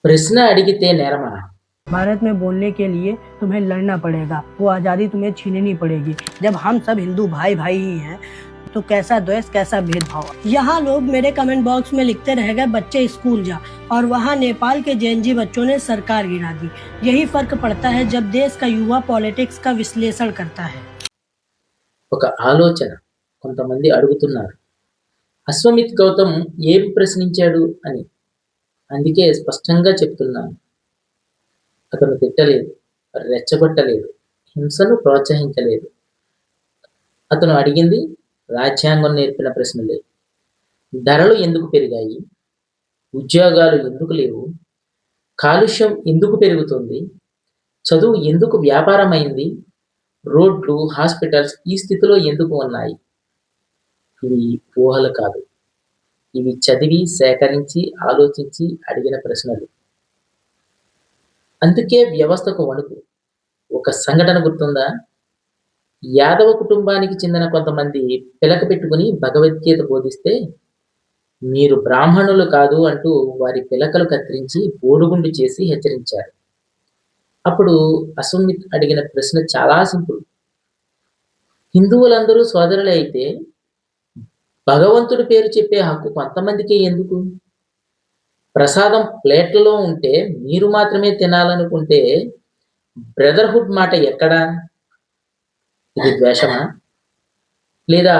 ప్రశ్న అడిగితే నేరమా? भारत में बोलने के लिए तुम्हें लड़ना पड़ेगा, वो आज़ादी तुम्हें छीननी पड़ेगी। जब हम सब हिंदू भाई भाई ही हैं तो कैसा द्वेष, कैसा भेदभाव। यहाँ लोग मेरे कमेंट बॉक्स में लिखते रह गए बच्चे स्कूल जा, और वहाँ नेपाल के जेएनजी बच्चों ने सरकार गिरा दी। यही फर्क पड़ता है जब देश का युवा पॉलिटिक्स का विश्लेषण करता है। ఒక ఆలోచన కొంతమంది అడుగుతున్నారు, అశ్వమిత్ గౌతమ్ ఏం ప్రశ్నించాడు అని. అందుకే స్పష్టంగా చెప్తున్నాను, అతను తిట్టలేదు, రెచ్చగొట్టలేదు, హింసను ప్రోత్సహించలేదు. అతను అడిగింది రాజ్యాంగం నేర్పిన ప్రశ్నలే. ధరలు ఎందుకు పెరిగాయి? ఉద్యోగాలు ఎందుకు లేవు? కాలుష్యం ఎందుకు పెరుగుతుంది? చదువు ఎందుకు వ్యాపారమైంది? రోడ్లు, హాస్పిటల్స్ ఈ స్థితిలో ఎందుకు ఉన్నాయి? ఇవి ఊహలు కాదు. ఇవి చదివి, సేకరించి, ఆలోచించి అడిగిన ప్రశ్నలు. అందుకే వ్యవస్థకు వణుకు. ఒక సంఘటన గుర్తుందా? యాదవ కుటుంబానికి చెందిన కొంతమంది పిలక పెట్టుకుని భగవద్గీత బోధిస్తే, మీరు బ్రాహ్మణులు కాదు అంటూ వారి పిలకలు కత్తిరించి బోడిగుండు చేసి హెచ్చరించారు. అప్పుడు అశ్వమిత్ అడిగిన ప్రశ్న చాలా సింపుల్. హిందువులందరూ సోదరులే అయితే భగవంతుడి పేరు చెప్పే హక్కు కొంతమందికే ఎందుకు? ప్రసాదం ప్లేట్లలో ఉంటే మీరు మాత్రమే తినాలనుకుంటే బ్రదర్‌హుడ్ మాట ఎక్కడ? ఇది ద్వేషమా? లేదా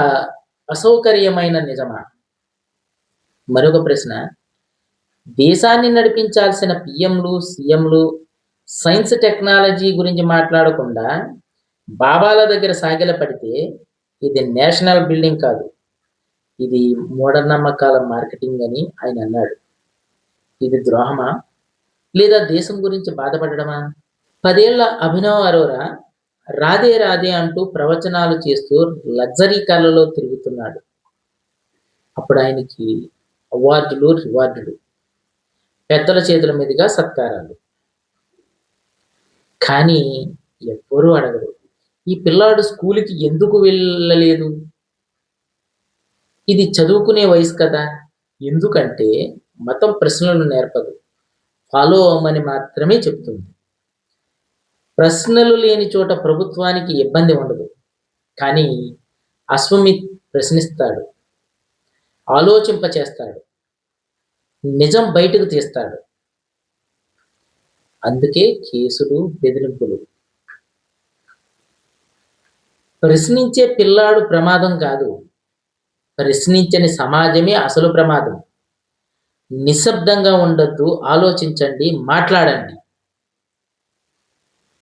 అసౌకర్యమైన నిజమా? మరొక ప్రశ్న, దేశాన్ని నడిపించాల్సిన పీఎంలు, సీఎంలు సైన్స్, టెక్నాలజీ గురించి మాట్లాడకుండా బాబాల దగ్గర సాగిలపడితే ఇది నేషనల్ బిల్డింగ్ కాదు. ఇది మూఢనమ్మకాల మార్కెటింగ్ అని ఆయన అన్నాడు. ఇది ద్రోహమా? లేదా దేశం గురించి బాధపడడమా? 10 ఏళ్ల అభినవ్ అరోరా రాధే రాధే అంటూ ప్రవచనాలు చేస్తూ లగ్జరీ కార్లలో తిరుగుతున్నాడు. అప్పుడు ఆయనకి అవార్డులు, రివార్డులు, పెద్దల చేతుల మీదుగా సత్కారాలు. కానీ ఎవ్వరూ అడగరు, ఈ పిల్లాడు స్కూలుకి ఎందుకు వెళ్ళలేదు? ఇది చదువుకునే వయసు కదా. ఎందుకంటే మతం ప్రశ్నలు నేర్పదు, ఫాలో అవ్వమని మాత్రమే చెప్తుంది. ప్రశ్నలు లేని చోట ప్రభుత్వానికి ఇబ్బంది ఉండదు. కానీ అశ్వమిత్ ప్రశ్నిస్తాడు, ఆలోచింపచేస్తాడు, నిజం బయటకు తీస్తాడు. అందుకే కేసులు, బెదిరింపులు. ప్రశ్నించే పిల్లాడు ప్రమాదం కాదు, ప్రశ్నించని సమాజమే అసలు ప్రమాదం. నిశ్శబ్దంగా ఉండొద్దు, ఆలోచించండి, మాట్లాడండి.